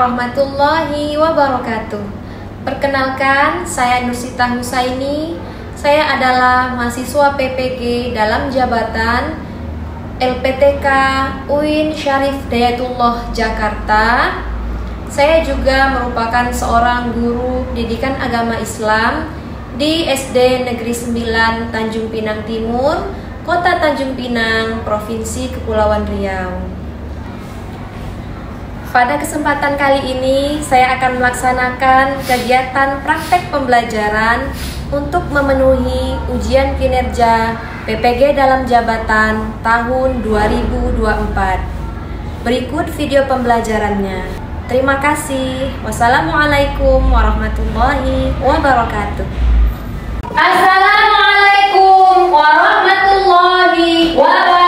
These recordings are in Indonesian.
warahmatullahi wabarakatuh. Perkenalkan, saya Nursita Husaini. Saya adalah mahasiswa PPG dalam jabatan LPTK UIN Syarif Dayatullah Jakarta. Saya juga merupakan seorang guru pendidikan agama Islam di SD Negeri 9 Tanjung Pinang Timur, Kota Tanjung Pinang, Provinsi Kepulauan Riau. Pada kesempatan kali ini, saya akan melaksanakan kegiatan praktek pembelajaran untuk memenuhi ujian kinerja PPG dalam jabatan tahun 2024. Berikut video pembelajarannya. Terima kasih. Wassalamualaikum warahmatullahi wabarakatuh. Assalamualaikum warahmatullahi wabarakatuh.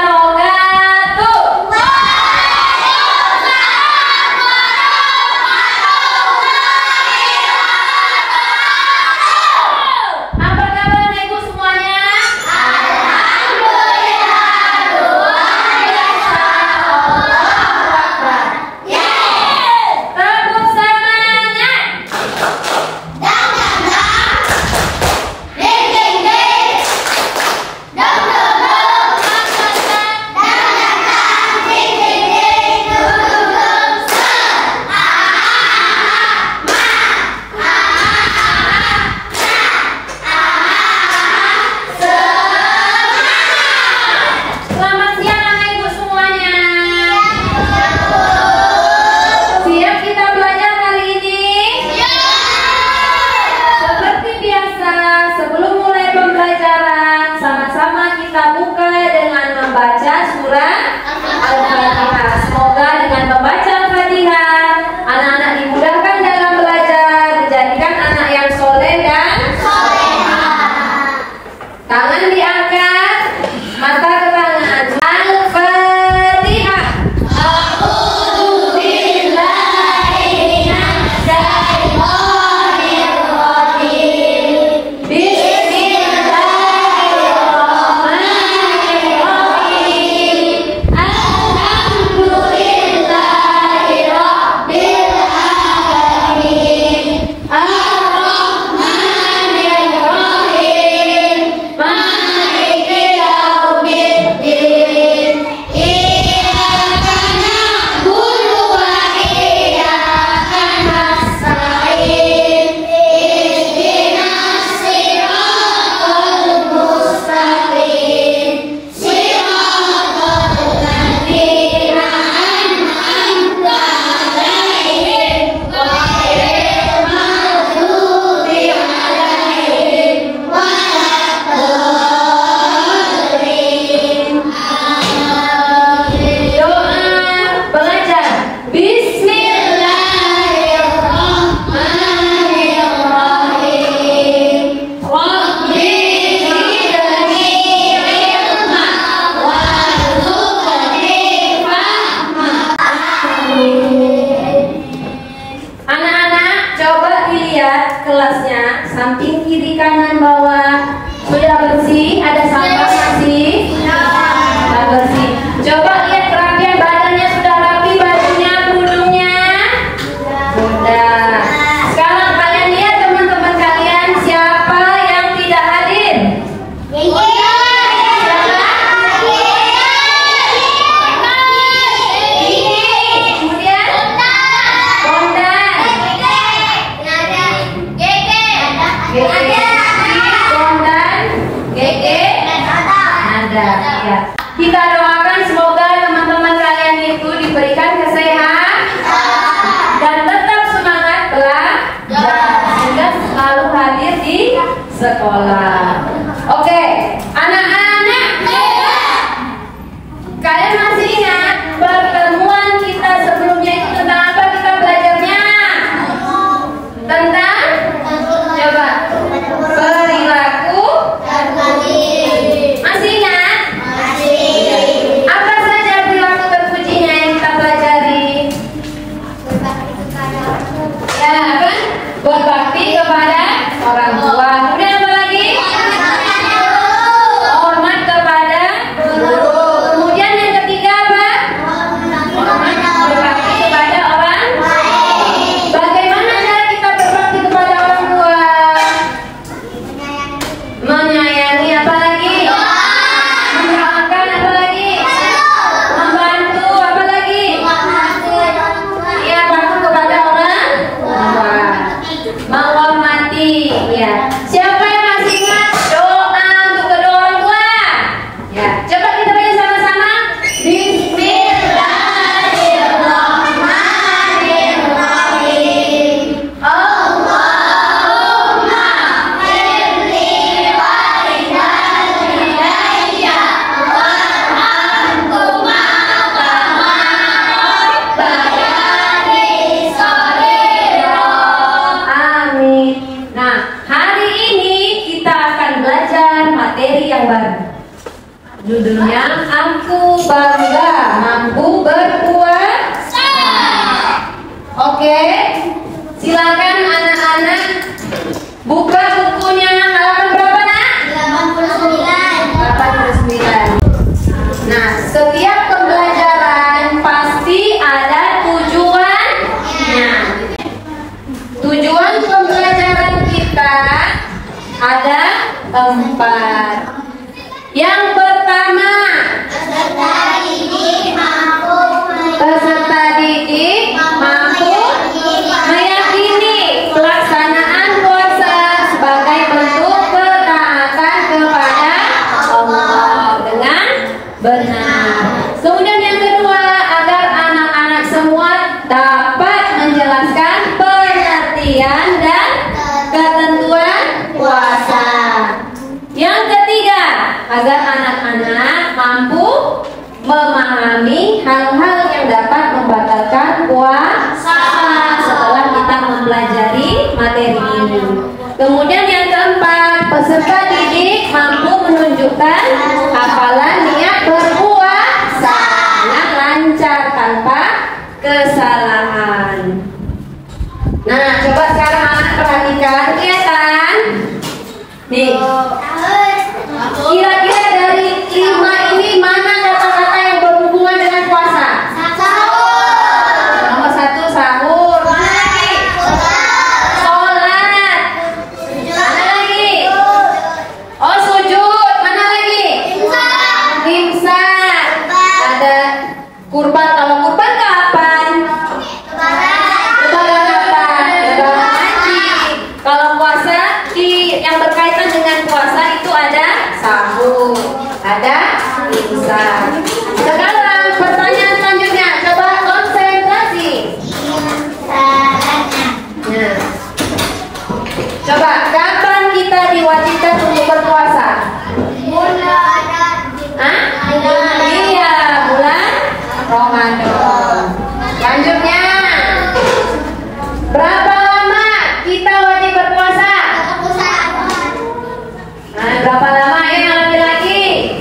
Kelasnya samping kiri kanan bawah sudah bersih, ada sampah masih? Sudah bersih. Coba lihat kerapian badannya, sudah rapi bajunya, kerudungnya? Sudah. Sekarang kalian lihat teman-teman kalian siapa yang tidak hadir? Ya. Kita doakan semoga teman-teman kalian itu diberikan kesehatan dan tetap semangat belajar sehingga selalu hadir di sekolah. Oke, anak-anak, kalian masih ingat pertemuan kita sebelumnya itu tentang apa kita belajarnya? Tentang coba perilaku. Masih ingat? Apa saja perilaku terpujinya yang kita pelajari? Ya, apa? Berbakti kepada orang tua. Kemudian apa lagi? Hormat kepada guru. Kemudian yang ketiga apa? Hormat berbakti kepada orang tua. menghormati. Ya. Siapa yang masih ingat doa untuk kedua orang tua? Ya. Coba kita baca sama-sama. Bismillahirrahmanirrahim. Allahumma firli walidayya warhamhuma kama rabbayani shaghira. Amin. Nah, hari ini kita akan belajar materi yang baru. Judulnya Aku Bangga Mampu Berpuasa. Oke, silakan anak-anak buka bukunya halaman berapa nak? 89. Nah, setiap pembelajaran pasti ada tujuannya. Tujuan pembelajaran kita ada 4. Yang pertama, peserta didik mampu meyakini pelaksanaan puasa sebagai bentuk ketaatan kepada Allah dengan benar. Kemudian yang kedua, agar anak-anak semua dapat menjelaskan pengertian dan ketentuan puasa. Yang ketiga, agar anak-anak mampu memahami hal-hal yang dapat membatalkan puasa setelah kita mempelajari materi ini. Kemudian yang keempat, peserta didik mampu menunjukkan hafalan niat berpuasa dengan lancar tanpa kesalahan. Nah, coba sekarang anak perhatikan, kelihatan? Nih, kira-kira dari 5 ini mana kata-kata yang berhubungan dengan puasa? Nomor 1 sahur. Mana lagi? Sholat. Mana lagi? Oh, sujud. Mana lagi? Imsak. Ada kurban. Kalau kurban kapan? Lebaran kapan? Lebaran haji. Kalau puasa yang berkaitan dengan puasa itu ada sahur, ada imsak. Sekarang pertanyaan selanjutnya, coba konsentrasi. Nah, coba kapan kita diwajibkan untuk berpuasa? Hah? Iya, bulan Ramadan. Selanjutnya, berapa lama kita wajib berpuasa? Nah, berapa lama ya yang laki-laki?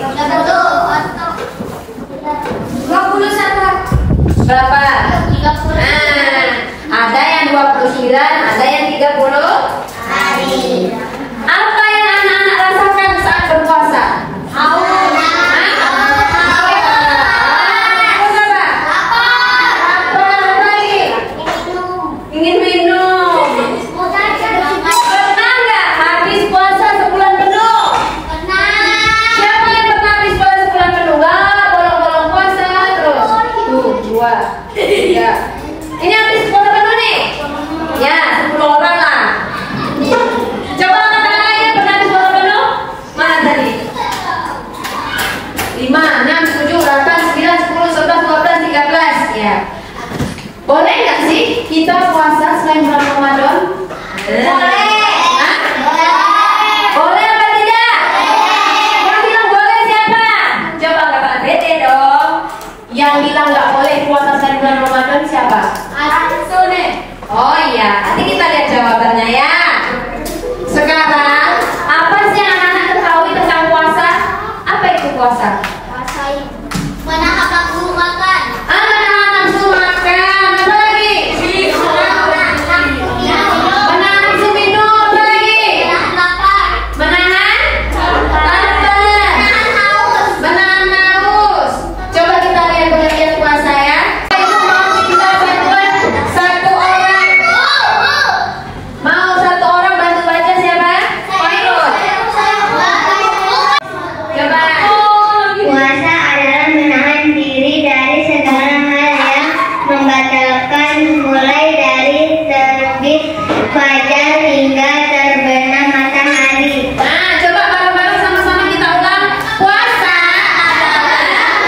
hingga terbenam matahari. Nah, coba bareng-bareng sama-sama kita ulang. Puasa adalah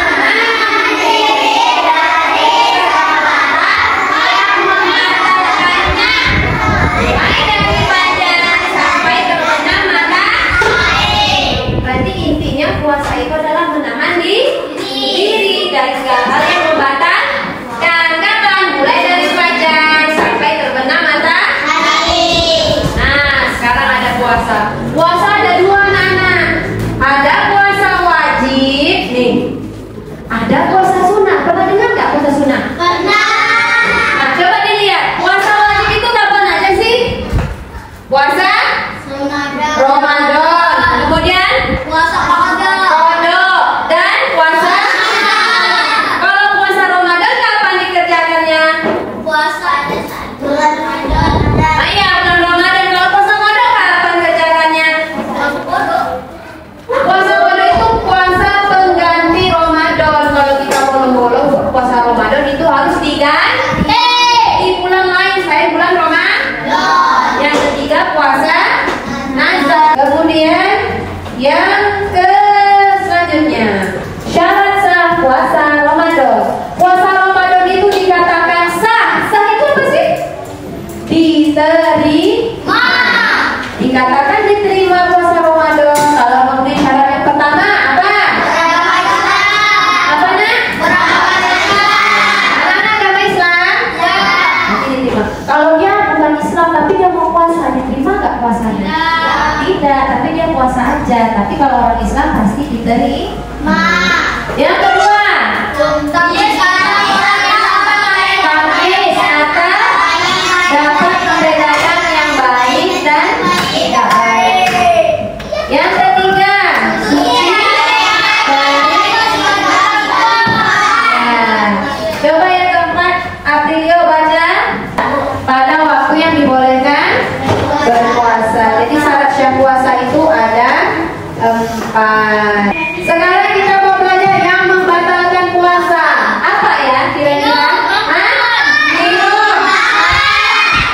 menahan diri dari segala yang membatalkannya, mulai dari fajar sampai terbenam matahari. Berarti intinya puasa itu adalah menahan diri dari segala hal yang membatalkan. Kapan? Mulai dari fajar sampai terbenam matahari. Nah, sekarang ada puasa. Puasa ada dua, anak-anak. Ada puasa wajib nih. Ada puasa sunnah. Pernah dengar nggak puasa sunnah? Pernah. Nah, coba dilihat. Puasa wajib itu kapan aja sih? Puasa Ramadan. Kemudian Puasa Ramadan. Qadha dan puasa. Kalau puasa Ramadan kapan dikerjakannya? Puasa ada bulan Ramadan. Ah, iya, bulan Ramadan. Kalau puasa Qadha kapan kerjakannya? Puasa Qadha itu puasa pengganti Ramadan. Kalau kita bolong-bolong puasa Ramadan itu harus diganti di bulan lain selain bulan Ramadan. Yang ketiga puasa nazar. Kemudian yang selanjutnya syarat sah puasa Ramadan. Puasa Ramadan itu dikatakan sah. Sah itu apa sih? Diterima. Dikatakan diterima puasa Ramadan kalau memenuhi syarat yang pertama apa? Apa nak? Anak-anak agama Islam? Nanti diterima. Kalau dia bukan Islam tapi dia mau puasa, diterima nggak puasanya? Tidak, tapi dia puasa aja. Tapi kalau orang Islam pasti diterima. Yang kedua, Kamis atau dapat membedakan yang baik dan tidak baik. Yang ketiga, suci dari nah, coba yang keempat, Aprilio baca pada waktu yang dibolehkan berpuasa. Jadi syarat syah puasa itu ada 4. Sekarang kita mau belajar yang membatalkan puasa. Apa ya kira-kira? Minum.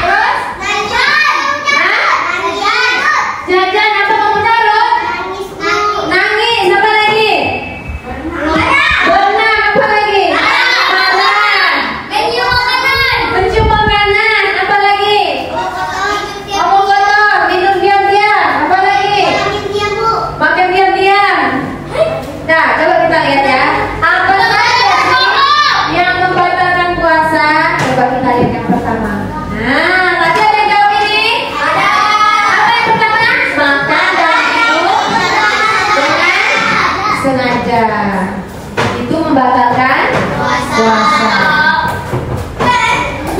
Terus? Jajan atau mau carut? Nangis. Apa lagi? Berenang. Apa lagi? Marah. Mencium makanan. Apa lagi? Ngomong kotor. Minum diam-diam. Apa lagi? Makan diam-diam. Nah, coba kita lihat ya. Apa saja sih yang membatalkan puasa? Coba kita lihat yang pertama. Nah, tadi ada yang jawab ini? Ada. Apa yang pertama? Makan dan minum dengan sengaja. Itu membatalkan puasa.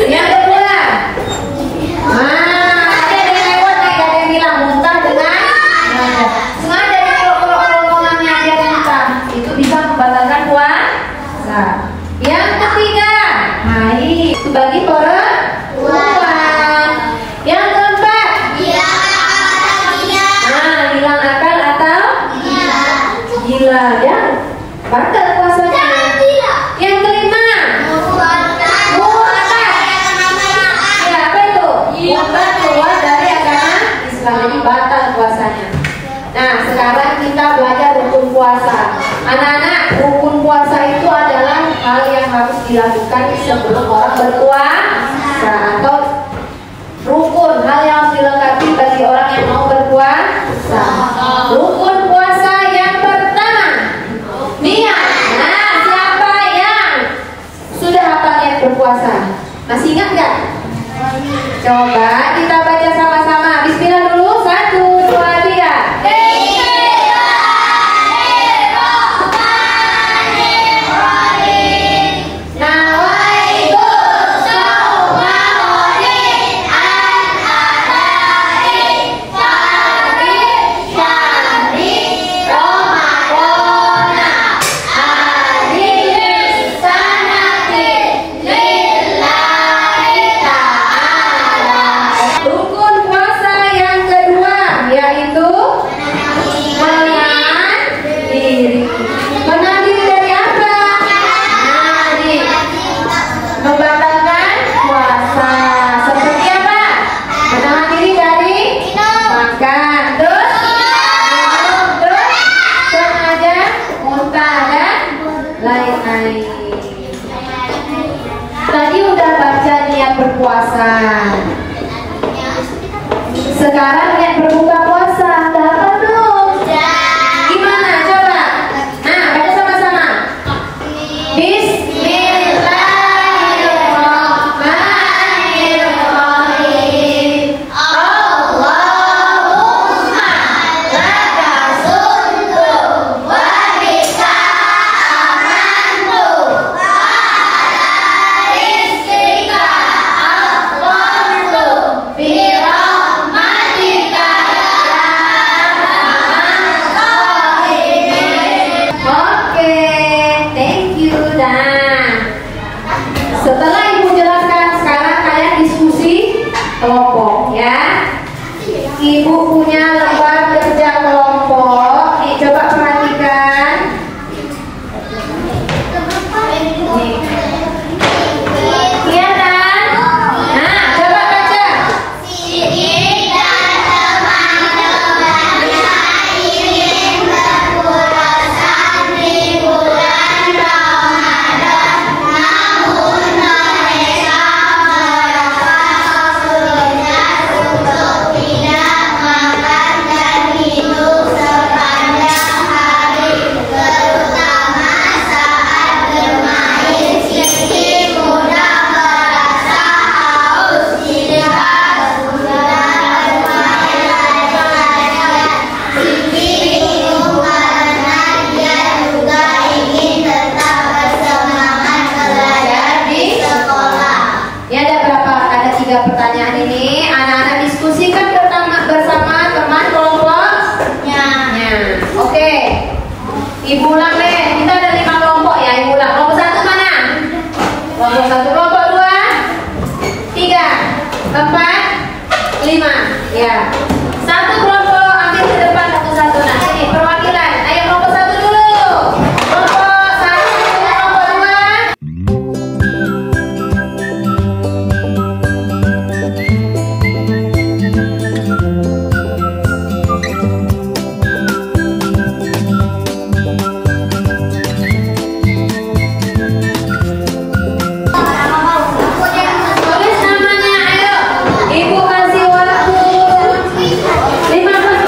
Yang kedua, ada yang lewat nih, ada yang bilang muntah dengan sengaja di kerongkongannya dia muntah. Itu bisa membatalkan puasa. Yang ketiga, haid. Itu bagi perempuan. Yang keempat, hilang akal atau gila ya, batal puasanya. Yang kelima, ya apa itu? Murtad keluar dari agama Islam, jadi batal puasanya. Nah, sekarang kita belajar rukun puasa. Anak-anak, rukun puasa itu adalah hal yang harus dilakukan sebelum orang berpuasa, atau rukun, hal yang harus dilengkapi bagi orang yang mau berpuasa. Rukun puasa yang pertama, niat. Nah, siapa yang sudah hafal niat berpuasa? Masih ingat nggak? Coba kita baca sama-sama. Bismillah dulu. 1, 2, 3. Nawaitu puasa. Sekarang lihat berbuka puasa. Udah apa belum? Gimana? Coba. Nah, baca sama-sama. Bismillahirrahmanirrahim. Allahumma laka sumtu wa bika amantu wa ala rizqika afdaltu bi rahmatika ya. Oke, thank you dan setelah ibu jelaskan, sekarang kalian diskusi kelompok ya. Ibu punya lembar kerja kelompok. Nih, coba perhatikan. Nih. Kelihatan? Nah, coba baca. Siti dan teman-temannya ingin berpuasa di bulan Ramadan, namun mereka merasa sulit untuk tidak makan dan minum sepanjang hari, terutama saat bermain. Siti mudah merasa haus jika sudah bermain banyak. Siti bingung karena dia juga ingin tetap bersemangat belajar di sekolah. Ini ada berapa? Ada 3 pertanyaan ini. Anak-anak diskusikan bersama teman kelompoknya. Oke. Ibu ulang deh. Kita ada 5 kelompok ya. Ibu ulang. Kelompok 1 mana? Kelompok 1. Kelompok 2, 3, 4, 5. Ya. Satu kelompok ambil ke depan satu-satu. Nah, sini perwakilan. Ayo kelompok 1 dulu. Kelompok 1, kelompok 2. Tulis namanya, ayo. Ibu kasih waktu 15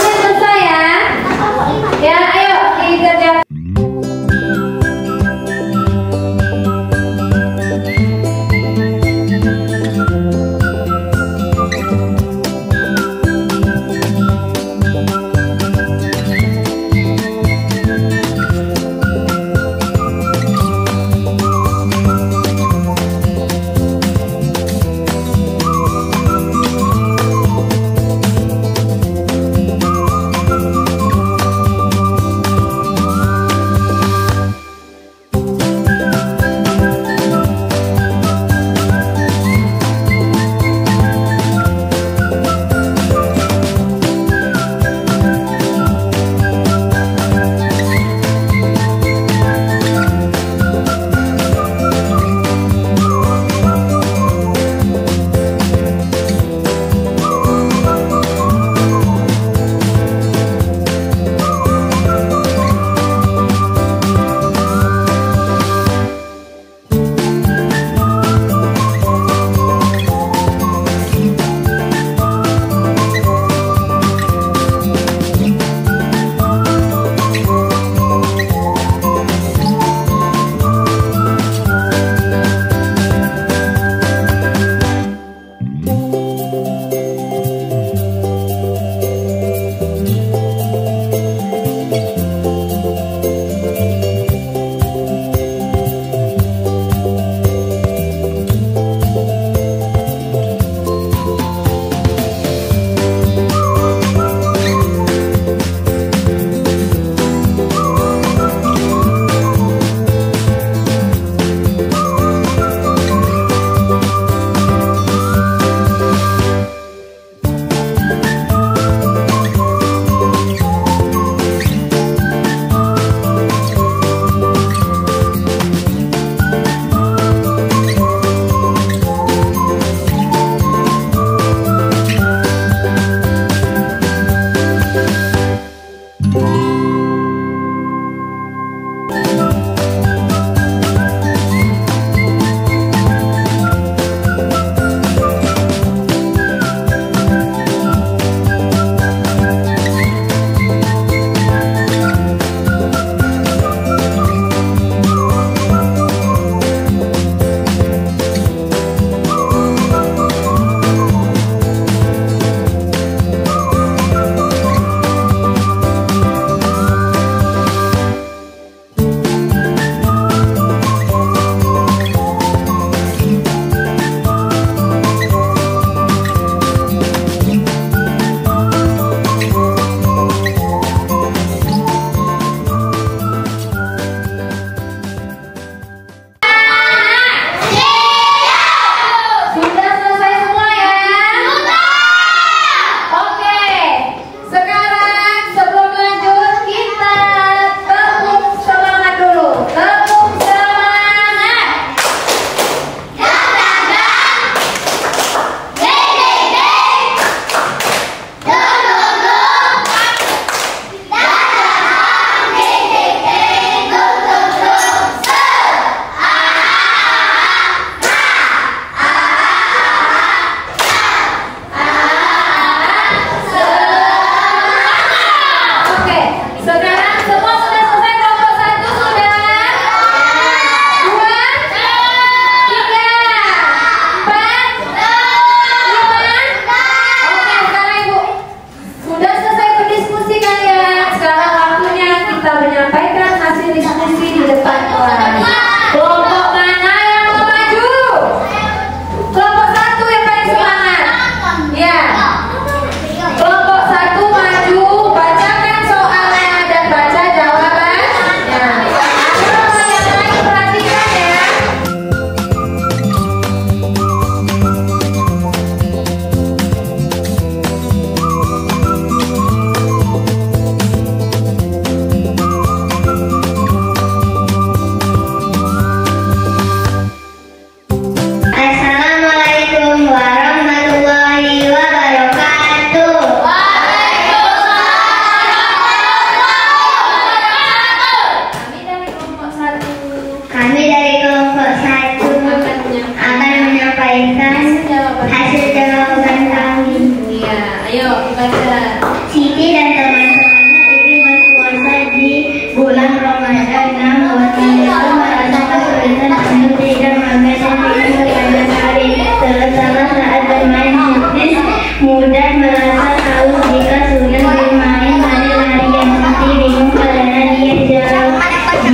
Ayo baca. Siti dan teman-temannya ingin berpuasa di bulan Ramadan, namun mereka merasa kesulitan untuk tidak makan dan tidak sepanjang hari, terutama saat bermain musik. Mudah merasa haus jika sudah bermain lari-larian. Siti bingung karena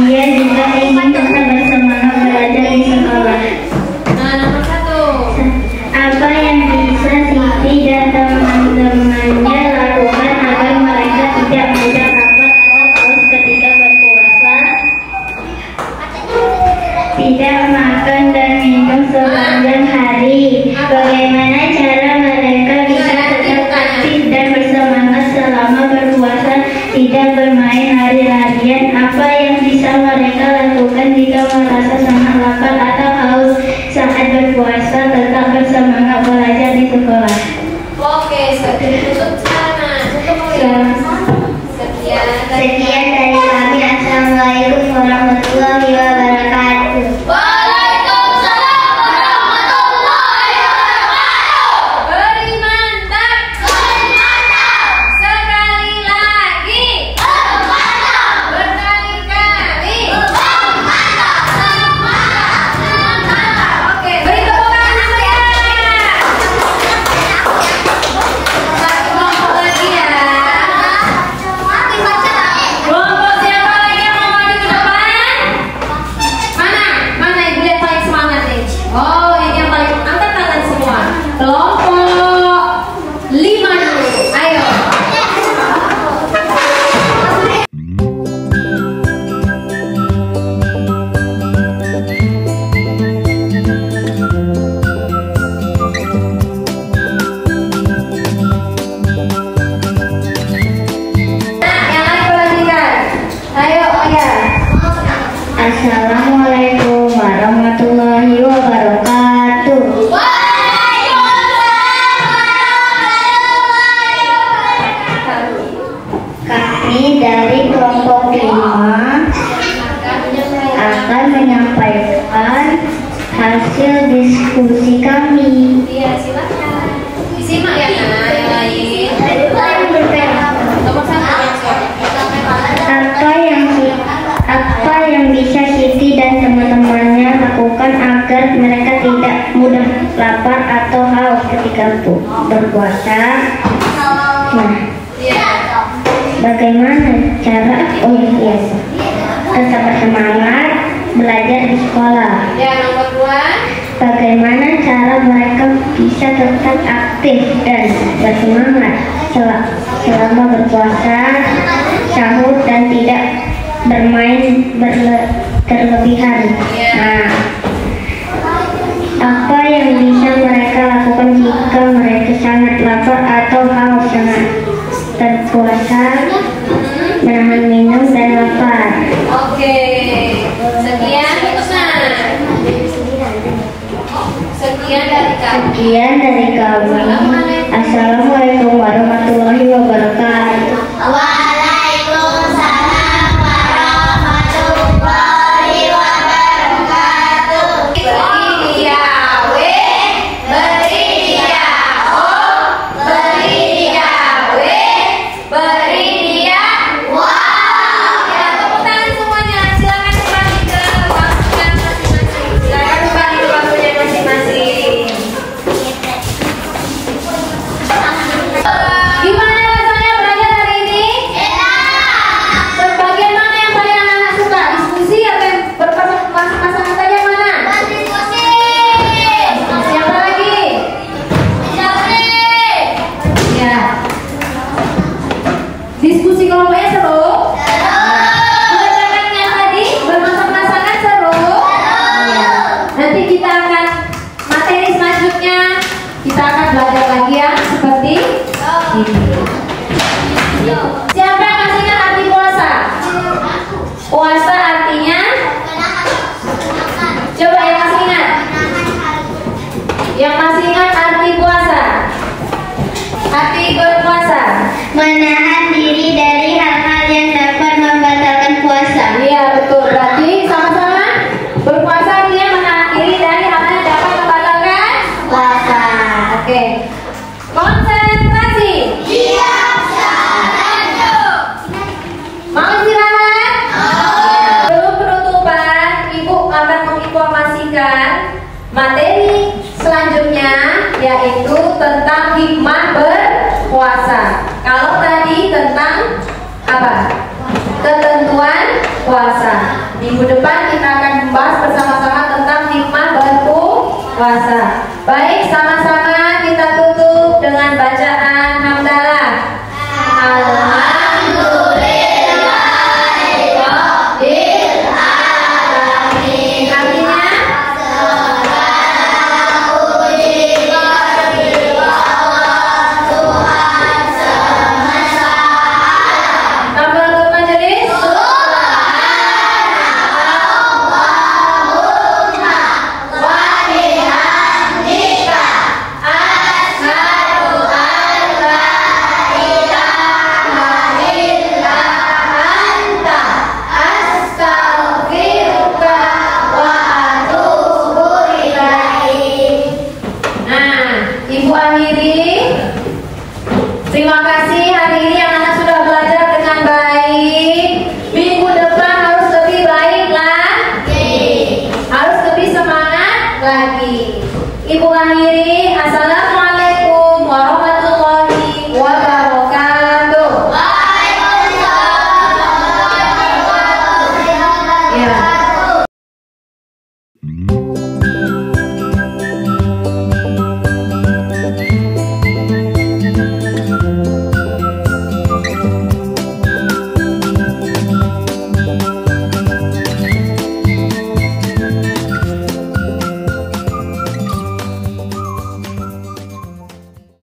dia juga ingin tetap bersemangat belajar di sekolah. Nah, nomor 1. Apa yang bisa Siti dan teman-temannya lakukan agar mereka tidak mudah lapar atau haus ketika berpuasa? Tidak makan dan minum sepanjang hari. Bagaimana cara mereka bisa tetap aktif dan bersemangat selama berpuasa? Tidak bermain lari-larian. Apa yang bisa mereka lakukan jika merasa sangat lapar atau haus saat berpuasa? Tetap bersemangat belajar di sekolah. Oke, tutup sana. Sekian dari kami. Assalamualaikum warahmatullahi wabarakatuh. Waalaikumsalam warahmatullahi wabarakatuh. Beri mantap. Sekali lagi. Berkali-kali. Oke, beri tepuk tangan saya. Satu kelompok lagi ya. Kelompok siapa lagi yang mau maju ke depan? Mana? Mana ibu yang paling semangat nih? Oh, ini yang paling, angkat tangan semua. Kelompok 5 dulu. Ayo. Nah, yang lain perhatikan. Ayo, ya. Assalamualaikum warahmatullahi wabarakatuh. Kami dari kelompok 5 akan menyampaikan hasil diskusi kami. Iya, silakan. Disimak ya, Nak, yang lain. Nomor 1. Apa yang bisa Siti dan teman-temannya lakukan agar mereka tidak mudah lapar atau haus ketika berpuasa? Nah, Iya. bagaimana cara tetap bersemangat belajar di sekolah? Ya, nomor 2. Bagaimana cara mereka bisa tetap aktif dan bersemangat selama berpuasa, sahur dan tidak bermain berlebihan? Nah, apa yang bisa mereka lakukan jika mereka sangat lapar atau haus sangat berpuasa, menahan minum dan lapar? Oke. Sekian pesan. Sekian dari kami. Sekian dari kami. Assalamualaikum warahmatullahi wabarakatuh. Waalaikumsalam warahmatullahi wabarakatuh. Beri dia W, beri dia O, beri dia W, beri dia wow. Ya, tepuk tangan semuanya. Silakan kembali ke bangkunya masing-masing. Silakan kembali ke bangkunya masing-masing. Gimana rasanya belajar hari ini? Enak. Bagian mana yang paling anak suka? Diskusi atau yang berpasangan tadi yang mana? Berdiskusi. Siapa lagi? Jawri. Ya. Diskusi kelompoknya seru? Belajarkan yang tadi bermasak-masakan seru? Iya. Nanti kita akan materi selanjutnya kita akan belajar lagi yang seperti ini. Siapa yang masih ingat arti puasa? Puasa artinya? Coba yang masih ingat? Yang masih ingat arti puasa? Arti berpuasa? Menahan diri dari hal-hal yang dapat membatalkan puasa. Iya, betul. Berarti sama-sama berpuasa artinya menahan diri dari hal yang dapat membatalkan puasa. Oke. Konsentrasi. apa? Ketentuan puasa. Minggu depan kita akan membahas bersama-sama tentang hikmah berpuasa. Baik, sama-sama kita tutup dengan bacaan hamdalah. Terima kasih hari ini